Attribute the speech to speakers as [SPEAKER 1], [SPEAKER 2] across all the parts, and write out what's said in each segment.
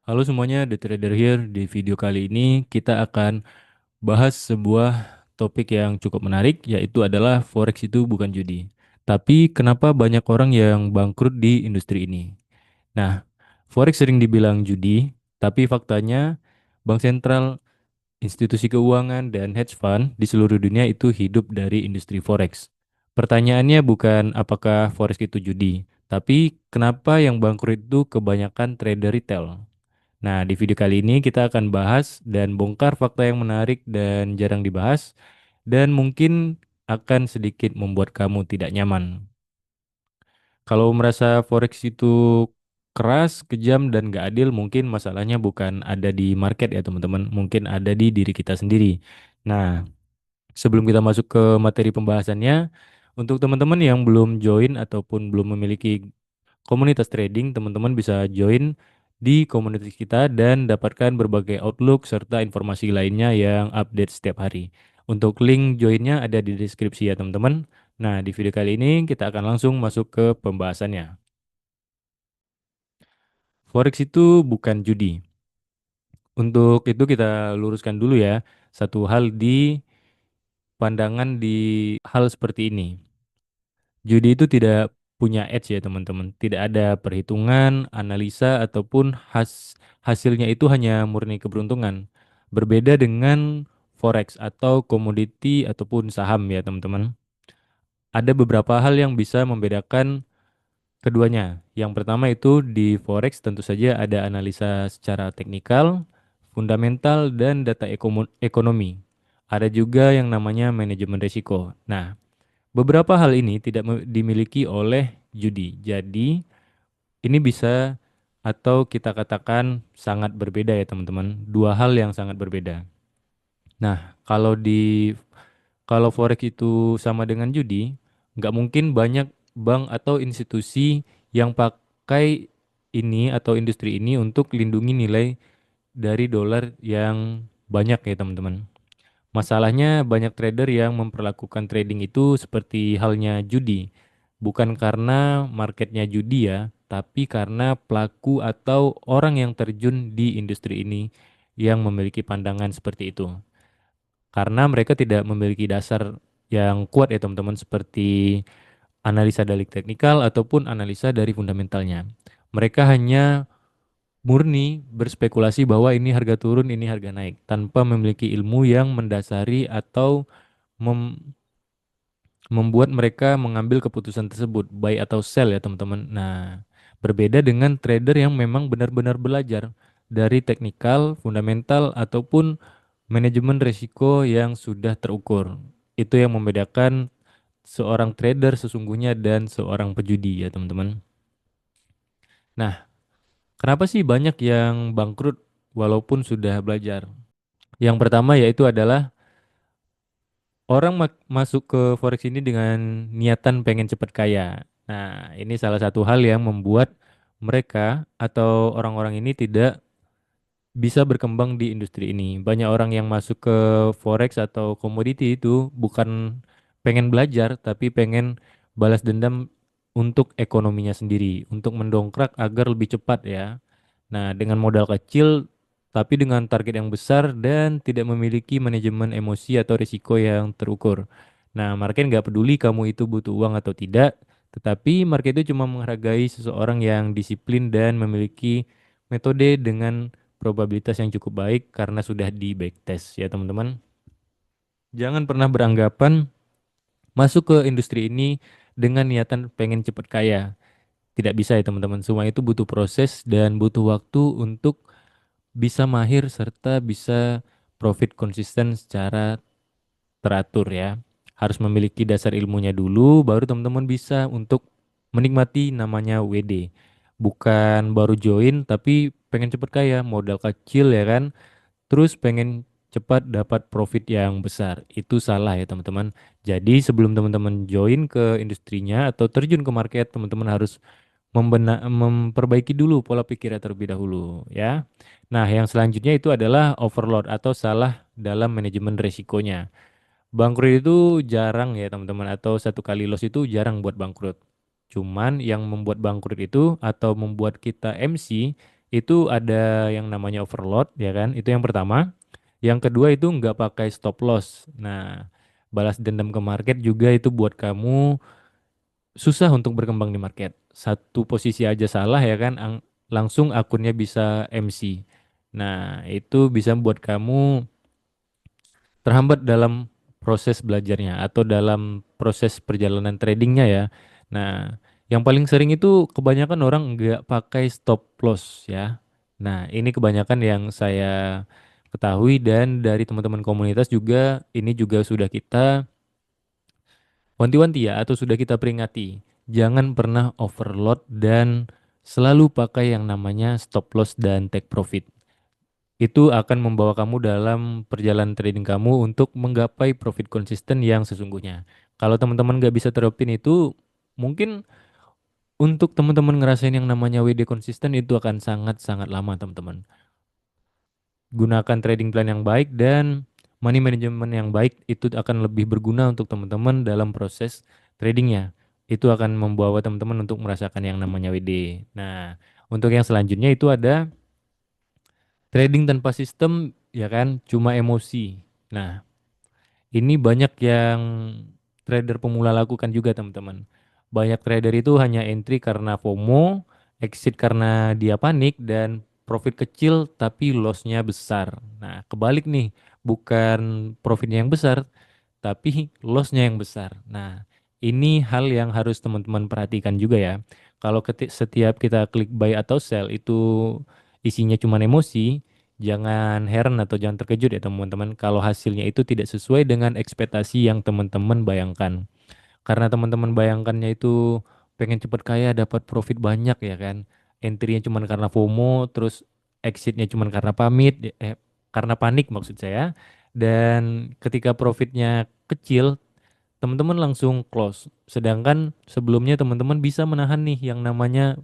[SPEAKER 1] Halo semuanya, The Trader here. Di video kali ini kita akan bahas sebuah topik yang cukup menarik, yaitu adalah Forex itu bukan judi. Tapi kenapa banyak orang yang bangkrut di industri ini? Nah, Forex sering dibilang judi, tapi faktanya bank sentral, institusi keuangan, dan hedge fund di seluruh dunia itu hidup dari industri Forex. Pertanyaannya bukan apakah Forex itu judi, tapi kenapa yang bangkrut itu kebanyakan trader retail. Nah, di video kali ini kita akan bahas dan bongkar fakta yang menarik dan jarang dibahas, dan mungkin akan sedikit membuat kamu tidak nyaman. Kalau merasa forex itu keras, kejam, dan gak adil, mungkin masalahnya bukan ada di market ya teman-teman, mungkin ada di diri kita sendiri. Nah, sebelum kita masuk ke materi pembahasannya, untuk teman-teman yang belum join ataupun belum memiliki komunitas trading, teman-teman bisa join di komunitas kita dan dapatkan berbagai outlook serta informasi lainnya yang update setiap hari. Untuk link joinnya ada di deskripsi ya teman-teman. Nah, di video kali ini kita akan langsung masuk ke pembahasannya. Forex itu bukan judi. Untuk itu kita luruskan dulu ya satu hal di pandangan di hal seperti ini. Judi itu tidak punya edge ya teman-teman. Tidak ada perhitungan, analisa ataupun hasilnya itu hanya murni keberuntungan. Berbeda dengan forex atau komoditi ataupun saham ya teman-teman. Ada beberapa hal yang bisa membedakan keduanya. Yang pertama itu di forex tentu saja ada analisa secara teknikal, fundamental dan data ekonomi. Ada juga yang namanya manajemen risiko. Nah, beberapa hal ini tidak dimiliki oleh judi. Jadi, ini bisa atau kita katakan sangat berbeda ya teman-teman. Dua hal yang sangat berbeda. Nah, kalau forex itu sama dengan judi, nggak mungkin banyak bank atau institusi yang pakai ini atau industri ini untuk lindungi nilai dari dolar yang banyak ya teman-teman. Masalahnya banyak trader yang memperlakukan trading itu seperti halnya judi. Bukan karena marketnya judi ya, tapi karena pelaku atau orang yang terjun di industri ini yang memiliki pandangan seperti itu. Karena mereka tidak memiliki dasar yang kuat ya teman-teman seperti analisa dari teknikal ataupun analisa dari fundamentalnya. Mereka hanya murni berspekulasi bahwa ini harga turun, ini harga naik, tanpa memiliki ilmu yang mendasari atau membuat mereka mengambil keputusan tersebut, buy atau sell ya teman-teman. Nah, berbeda dengan trader yang memang benar-benar belajar dari teknikal, fundamental, ataupun manajemen risiko yang sudah terukur. Itu yang membedakan seorang trader sesungguhnya dan seorang pejudi ya teman-teman. Nah, kenapa sih banyak yang bangkrut walaupun sudah belajar? Yang pertama yaitu adalah orang masuk ke forex ini dengan niatan pengen cepat kaya. Nah, ini salah satu hal yang membuat mereka atau orang-orang ini tidak bisa berkembang di industri ini. Banyak orang yang masuk ke forex atau komoditi itu bukan pengen belajar, tapi pengen balas dendam untuk ekonominya sendiri, untuk mendongkrak agar lebih cepat ya. Nah, dengan modal kecil tapi dengan target yang besar dan tidak memiliki manajemen emosi atau risiko yang terukur. Nah, market nggak peduli kamu itu butuh uang atau tidak, tetapi market itu cuma menghargai seseorang yang disiplin dan memiliki metode dengan probabilitas yang cukup baik karena sudah di backtest ya teman-teman. Jangan pernah beranggapan masuk ke industri ini dengan niatan pengen cepat kaya. Tidak bisa ya teman-teman. Semua itu butuh proses dan butuh waktu untuk bisa mahir serta bisa profit konsisten secara teratur ya. Harus memiliki dasar ilmunya dulu, baru teman-teman bisa untuk menikmati namanya WD. Bukan baru join, tapi pengen cepet kaya, modal kecil ya kan, terus pengen cepat dapat profit yang besar. Itu salah ya teman-teman. Jadi sebelum teman-teman join ke industrinya atau terjun ke market, teman-teman harus memperbaiki dulu pola pikirnya terlebih dahulu ya. Nah, yang selanjutnya itu adalah overload atau salah dalam manajemen resikonya. Bangkrut itu jarang ya teman-teman atau satu kali loss itu jarang buat bangkrut. Cuman yang membuat bangkrut itu atau membuat kita MC itu ada yang namanya overload ya kan, itu yang pertama. Yang kedua itu nggak pakai stop loss. Nah, balas dendam ke market juga itu buat kamu susah untuk berkembang di market. Satu posisi aja salah ya kan, langsung akunnya bisa MC. Nah, itu bisa buat kamu terhambat dalam proses belajarnya atau dalam proses perjalanan tradingnya ya. Nah, yang paling sering itu kebanyakan orang nggak pakai stop loss ya. Nah, ini kebanyakan yang saya ketahui dan dari teman-teman komunitas juga ini juga sudah kita wanti-wanti ya atau sudah kita peringati. Jangan pernah overload dan selalu pakai yang namanya stop loss dan take profit. Itu akan membawa kamu dalam perjalanan trading kamu untuk menggapai profit konsisten yang sesungguhnya. Kalau teman-teman nggak bisa terapin itu, mungkin untuk teman-teman ngerasain yang namanya WD konsisten itu akan sangat-sangat lama teman-teman. Gunakan trading plan yang baik dan money management yang baik itu akan lebih berguna untuk teman-teman dalam proses tradingnya. Itu akan membawa teman-teman untuk merasakan yang namanya WD. Nah, untuk yang selanjutnya itu ada trading tanpa sistem, ya kan, cuma emosi. Nah, ini banyak yang trader pemula lakukan juga, teman-teman. Banyak trader itu hanya entry karena FOMO, exit karena dia panik, dan profit kecil tapi lossnya besar. Nah, kebalik nih, bukan profitnya yang besar, tapi lossnya yang besar. Nah, ini hal yang harus teman-teman perhatikan juga ya. Kalau setiap kita klik buy atau sell itu isinya cuma emosi, jangan heran atau jangan terkejut ya teman-teman kalau hasilnya itu tidak sesuai dengan ekspektasi yang teman-teman bayangkan. Karena teman-teman bayangkannya itu pengen cepat kaya dapat profit banyak ya kan. Entry-nya cuma karena FOMO, terus exitnya cuma karena karena panik maksud saya. Dan ketika profitnya kecil, teman-teman langsung close. Sedangkan sebelumnya teman-teman bisa menahan nih yang namanya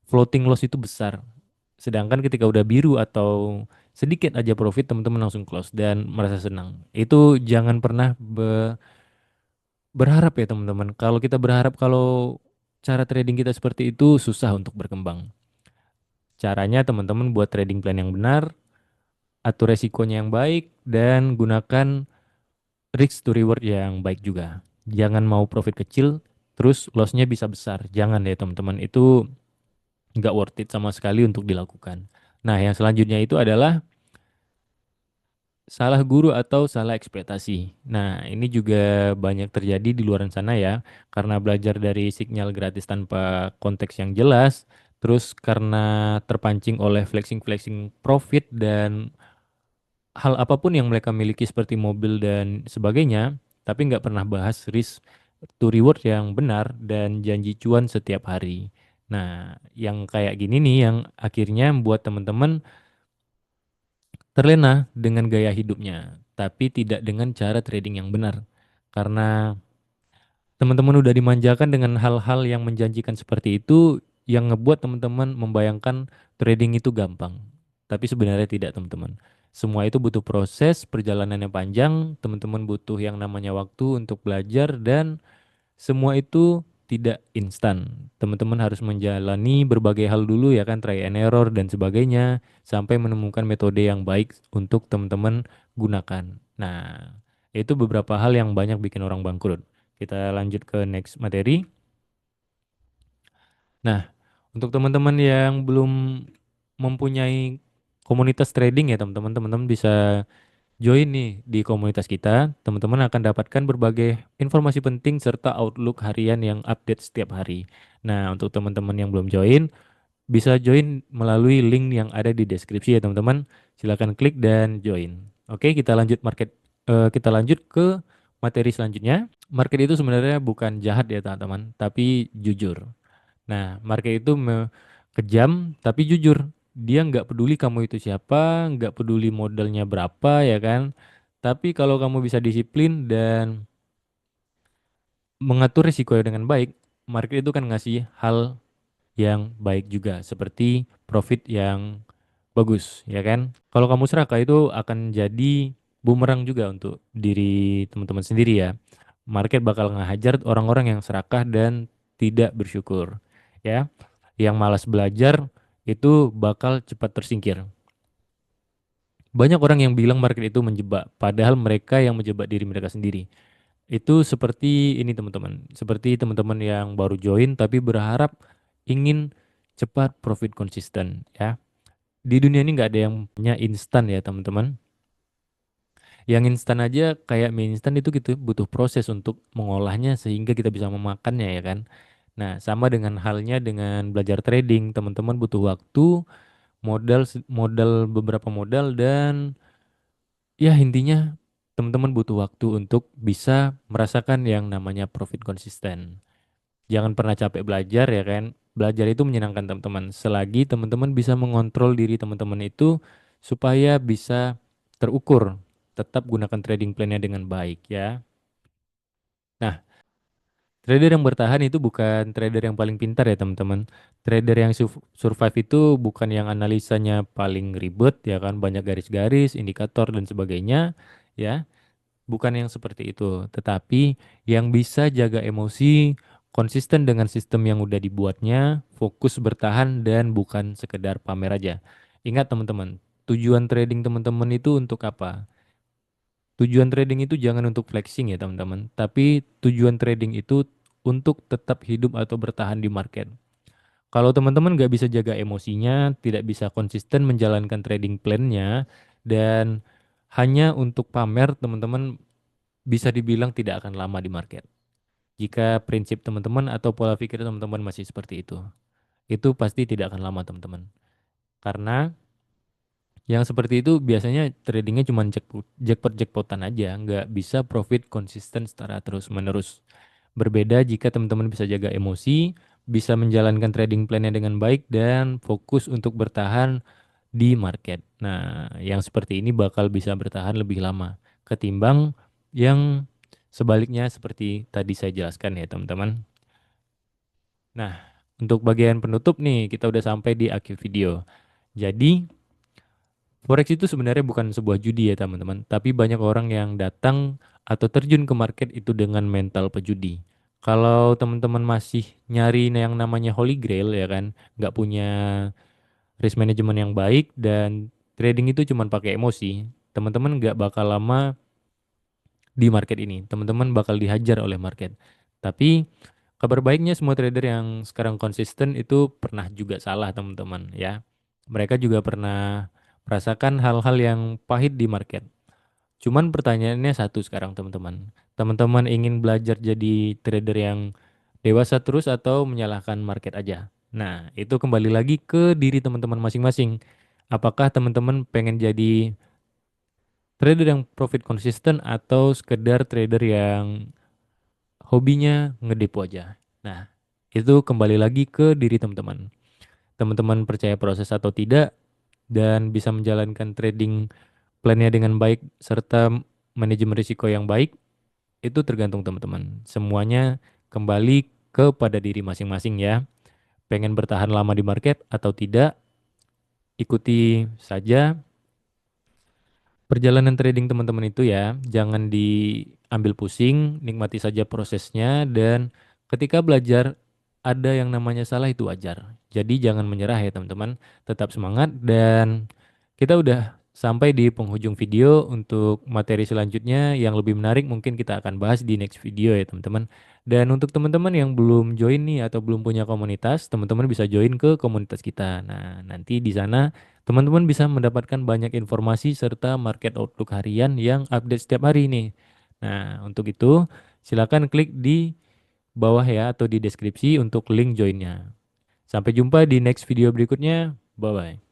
[SPEAKER 1] floating loss itu besar. Sedangkan ketika udah biru atau sedikit aja profit, teman-teman langsung close dan merasa senang. Itu jangan pernah berharap ya teman-teman. Kalau kita berharap kalau cara trading kita seperti itu susah untuk berkembang. Caranya teman-teman buat trading plan yang benar, atur resikonya yang baik, dan gunakan risk to reward yang baik juga. Jangan mau profit kecil, terus lossnya bisa besar. Jangan deh teman-teman, itu nggak worth it sama sekali untuk dilakukan. Nah, yang selanjutnya itu adalah salah guru atau salah ekspektasi. Nah, ini juga banyak terjadi di luar sana ya, karena belajar dari sinyal gratis tanpa konteks yang jelas, terus karena terpancing oleh flexing-flexing profit dan hal apapun yang mereka miliki seperti mobil dan sebagainya, tapi nggak pernah bahas risk to reward yang benar dan janji cuan setiap hari. Nah, yang kayak gini nih yang akhirnya membuat teman-teman terlena dengan gaya hidupnya, tapi tidak dengan cara trading yang benar. Karena teman-teman udah dimanjakan dengan hal-hal yang menjanjikan seperti itu, yang ngebuat teman-teman membayangkan trading itu gampang. Tapi sebenarnya tidak, teman-teman. Semua itu butuh proses, perjalanan yang panjang, teman-teman butuh yang namanya waktu untuk belajar, dan semua itu tidak instan. Teman-teman harus menjalani berbagai hal dulu ya kan, try and error dan sebagainya, sampai menemukan metode yang baik untuk teman-teman gunakan. Nah, itu beberapa hal yang banyak bikin orang bangkrut. Kita lanjut ke next materi. Nah, untuk teman-teman yang belum mempunyai komunitas trading ya teman-teman, teman-teman bisa join nih di komunitas kita. Teman-teman akan dapatkan berbagai informasi penting serta outlook harian yang update setiap hari. Nah, untuk teman-teman yang belum join, bisa join melalui link yang ada di deskripsi ya teman-teman. Silakan klik dan join. Oke, kita lanjut ke materi selanjutnya. Market itu sebenarnya bukan jahat ya teman-teman, tapi jujur. Nah, market itu kejam tapi jujur. Dia nggak peduli kamu itu siapa, nggak peduli modalnya berapa ya kan. Tapi kalau kamu bisa disiplin dan mengatur risiko dengan baik, market itu kan ngasih hal yang baik juga seperti profit yang bagus ya kan. Kalau kamu serakah itu akan jadi bumerang juga untuk diri teman-teman sendiri ya. Market bakal ngehajar orang-orang yang serakah dan tidak bersyukur ya. Yang malas belajar itu bakal cepat tersingkir. Banyak orang yang bilang market itu menjebak, padahal mereka yang menjebak diri mereka sendiri. Itu seperti ini teman-teman, seperti teman-teman yang baru join tapi berharap ingin cepat profit konsisten ya. Di dunia ini nggak ada yang punya instan ya teman-teman. Yang instan aja kayak mie instan itu gitu butuh proses untuk mengolahnya sehingga kita bisa memakannya ya kan. Nah, sama dengan halnya dengan belajar trading, teman-teman butuh waktu, modal beberapa modal dan ya intinya teman-teman butuh waktu untuk bisa merasakan yang namanya profit konsisten. Jangan pernah capek belajar ya kan. Belajar itu menyenangkan teman-teman. Selagi teman-teman bisa mengontrol diri teman-teman itu supaya bisa terukur. Tetap gunakan trading plan-nya dengan baik ya. Nah, trader yang bertahan itu bukan trader yang paling pintar ya teman-teman. Trader yang survive itu bukan yang analisanya paling ribet ya kan, banyak garis-garis, indikator dan sebagainya ya. Bukan yang seperti itu, tetapi yang bisa jaga emosi, konsisten dengan sistem yang udah dibuatnya, fokus bertahan dan bukan sekedar pamer aja. Ingat teman-teman, tujuan trading teman-teman itu untuk apa? Tujuan trading itu jangan untuk flexing ya teman-teman, tapi tujuan trading itu untuk tetap hidup atau bertahan di market. Kalau teman-teman nggak bisa jaga emosinya, tidak bisa konsisten menjalankan trading plan-nya, dan hanya untuk pamer, teman-teman bisa dibilang tidak akan lama di market. Jika prinsip teman-teman atau pola pikir teman-teman masih seperti itu pasti tidak akan lama teman-teman. Karena yang seperti itu biasanya tradingnya cuma jackpot-jackpotan aja, nggak bisa profit konsisten secara terus-menerus. Berbeda jika teman-teman bisa jaga emosi, bisa menjalankan trading plan-nya dengan baik, dan fokus untuk bertahan di market. Nah, yang seperti ini bakal bisa bertahan lebih lama ketimbang yang sebaliknya seperti tadi saya jelaskan ya, teman-teman. Nah, untuk bagian penutup nih, kita udah sampai di akhir video. Jadi, forex itu sebenarnya bukan sebuah judi ya, teman-teman, tapi banyak orang yang datang atau terjun ke market itu dengan mental pejudi. Kalau teman-teman masih nyari yang namanya Holy Grail ya kan, nggak punya risk management yang baik dan trading itu cuma pakai emosi, teman-teman nggak bakal lama di market ini. Teman-teman bakal dihajar oleh market. Tapi kabar baiknya semua trader yang sekarang konsisten itu pernah juga salah teman-teman ya. Mereka juga pernah merasakan hal-hal yang pahit di market. Cuman pertanyaannya satu sekarang teman-teman. Teman-teman ingin belajar jadi trader yang dewasa terus atau menyalahkan market aja? Nah, itu kembali lagi ke diri teman-teman masing-masing. Apakah teman-teman pengen jadi trader yang profit konsisten atau sekedar trader yang hobinya ngedepo aja? Nah, itu kembali lagi ke diri teman-teman. Teman-teman percaya proses atau tidak dan bisa menjalankan trading plannya dengan baik serta manajemen risiko yang baik, itu tergantung teman-teman. Semuanya kembali kepada diri masing-masing ya. Pengen bertahan lama di market atau tidak, ikuti saja perjalanan trading teman-teman itu ya. Jangan diambil pusing, nikmati saja prosesnya dan ketika belajar ada yang namanya salah itu wajar. Jadi jangan menyerah ya teman-teman, tetap semangat dan kita udah sampai di penghujung video. Untuk materi selanjutnya yang lebih menarik mungkin kita akan bahas di next video ya teman-teman. Dan untuk teman-teman yang belum join nih atau belum punya komunitas, teman-teman bisa join ke komunitas kita. Nah, nanti di sana teman-teman bisa mendapatkan banyak informasi serta market outlook harian yang update setiap hari nih. Nah, untuk itu silakan klik di bawah ya atau di deskripsi untuk link joinnya. Sampai jumpa di next video berikutnya. Bye bye.